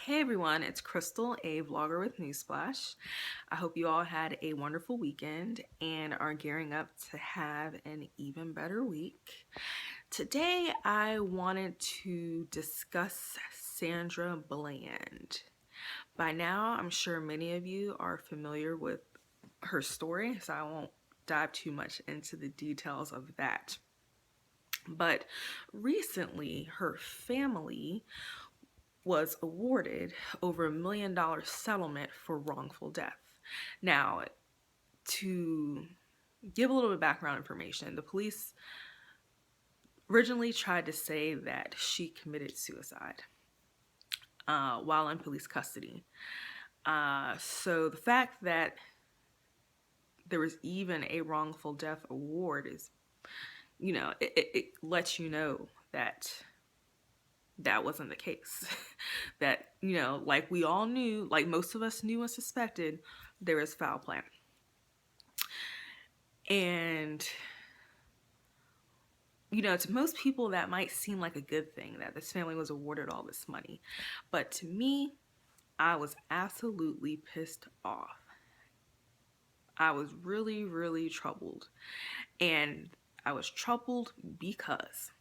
Hey everyone, it's Crystal, a vlogger with Newsplash. I hope you all had a wonderful weekend and are gearing up to have an even better week. Today I wanted to discuss Sandra Bland. By now, I'm sure many of you are familiar with her story, so I won't dive too much into the details of that. But recently, her family was awarded over $1 million settlement for wrongful death. Now, to give a little bit of background information, the police originally tried to say that she committed suicide while in police custody. So the fact that there was even a wrongful death award is, it lets you know that that wasn't the case. That, like we all knew, like most of us knew and suspected, there was foul play. And, to most people, that might seem like a good thing that this family was awarded all this money. But to me, I was absolutely pissed off. I was really, really troubled. And I was troubled because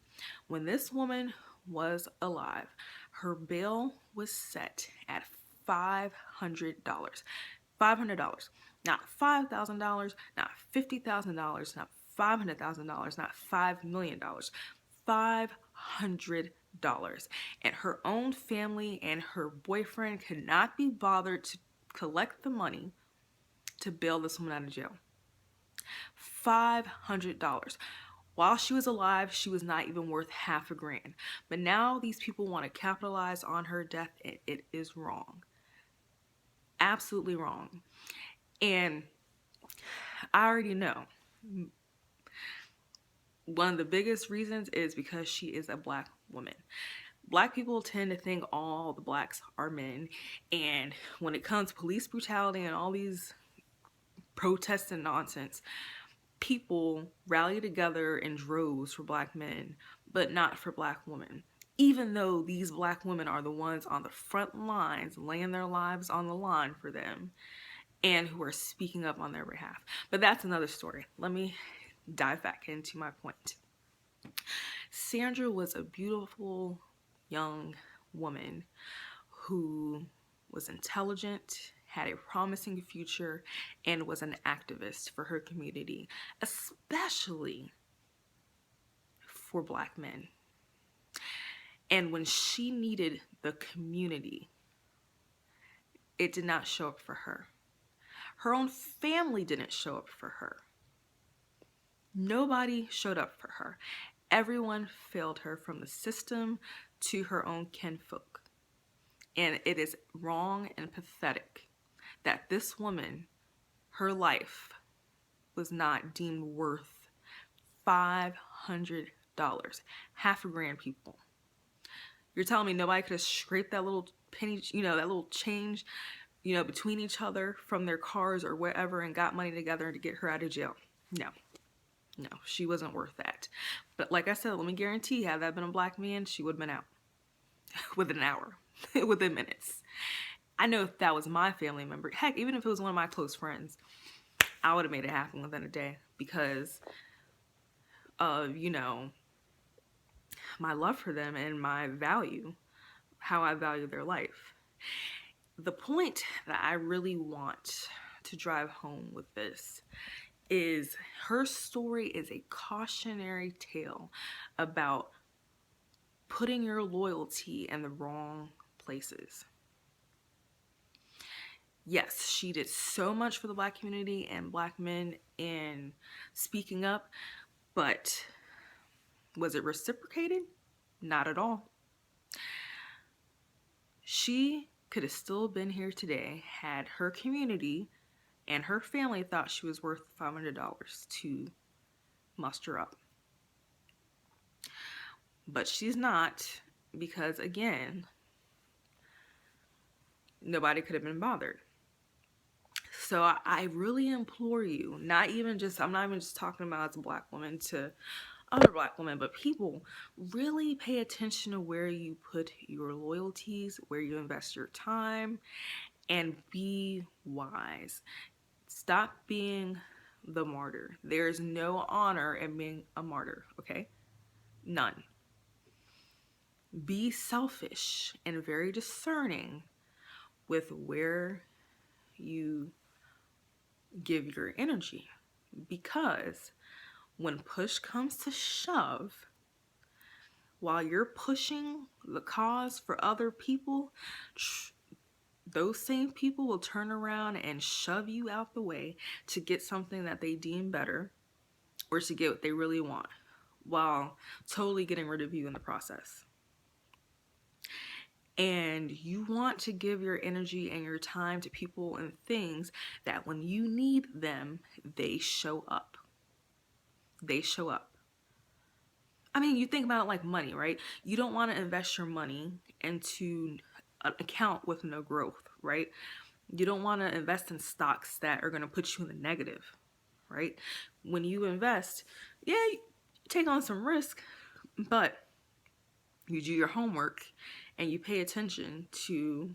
when this woman was alive, her bail was set at $500. $500. Not $5,000, not $50,000, not $500,000, not $5 million. $500. And her own family and her boyfriend could not be bothered to collect the money to bail this woman out of jail. $500. While she was alive, she was not even worth half a grand. But now these people want to capitalize on her death, and it is wrong. Absolutely wrong. And I already know one of the biggest reasons is because she is a Black woman. Black people tend to think all the Blacks are men, and when it comes to police brutality and all these protests and nonsense, people rally together in droves for Black men, but not for Black women. Even though these Black women are the ones on the front lines, laying their lives on the line for them, and who are speaking up on their behalf. But that's another story. Let me dive back into my point. Sandra was a beautiful young woman who was intelligent, had a promising future, and was an activist for her community, especially for Black men. And when she needed the community, it did not show up for her. Her own family didn't show up for her. Nobody showed up for her. Everyone failed her, from the system to her own kinfolk. And it is wrong and pathetic that this woman, her life, was not deemed worth $500. Half a grand, people. You're telling me nobody could have scraped that little penny, that little change, between each other from their cars or wherever and got money together to get her out of jail? No, she wasn't worth that. But like I said, let me guarantee, had that been a Black man, she would have been out within an hour, within minutes. I know if that was my family member, heck, even if it was one of my close friends, I would have made it happen within a day because of, my love for them and my value, how I value their life. The point that I really want to drive home with this is her story is a cautionary tale about putting your loyalty in the wrong places. Yes, she did so much for the Black community and Black men in speaking up, but was it reciprocated? Not at all. She could have still been here today had her community and her family thought she was worth $500 to muster up. But she's not, because again, nobody could have been bothered. So I really implore you, I'm not even just talking about as a Black woman, to other Black women, but people, really pay attention to where you put your loyalties, where you invest your time, and be wise. Stop being the martyr. There's no honor in being a martyr, okay? None. Be selfish and very discerning with where you give your energy, because when push comes to shove, while you're pushing the cause for other people, those same people will turn around and shove you out the way to get something that they deem better or to get what they really want, while totally getting rid of you in the process. And you want to give your energy and your time to people and things that when you need them, they show up. They show up. I mean, you think about it like money, right? You don't want to invest your money into an account with no growth, right? You don't want to invest in stocks that are going to put you in the negative, right? When you invest, yeah, you take on some risk, but you do your homework and you pay attention to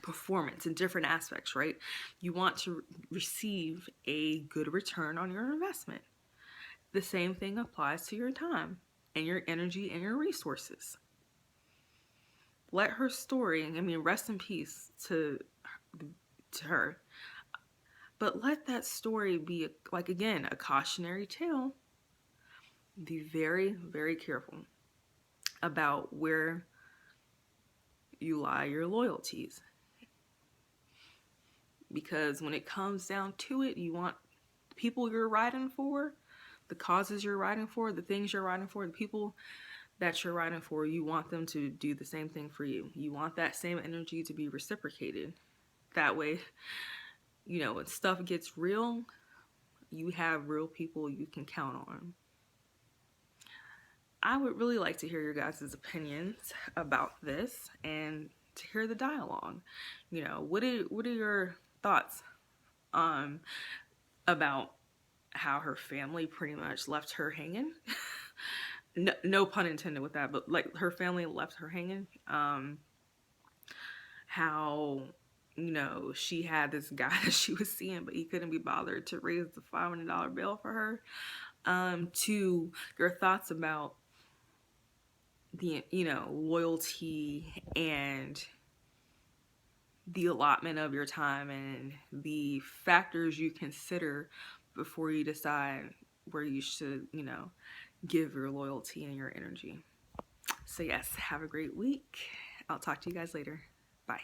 performance in different aspects, right? You want to receive a good return on your investment. The same thing applies to your time and your energy and your resources. Let her story, I mean, rest in peace to her, but let that story be, like, again, a cautionary tale. Be very, very careful about where you lie your loyalties, because when it comes down to it, you want the people you're riding for, the causes you're riding for, the things you're riding for, the people that you're riding for, you want them to do the same thing for you. You want that same energy to be reciprocated. That way, when stuff gets real, you have real people you can count on. I would really like to hear your guys' opinions about this and to hear the dialogue. What are your thoughts about how her family pretty much left her hanging? No pun intended with that, but like her family left her hanging. How she had this guy that she was seeing, but he couldn't be bothered to raise the $500 bill for her. To your thoughts about the loyalty and the allotment of your time and the factors you consider before you decide where you should give your loyalty and your energy. So yes, have a great week. I'll talk to you guys later. Bye.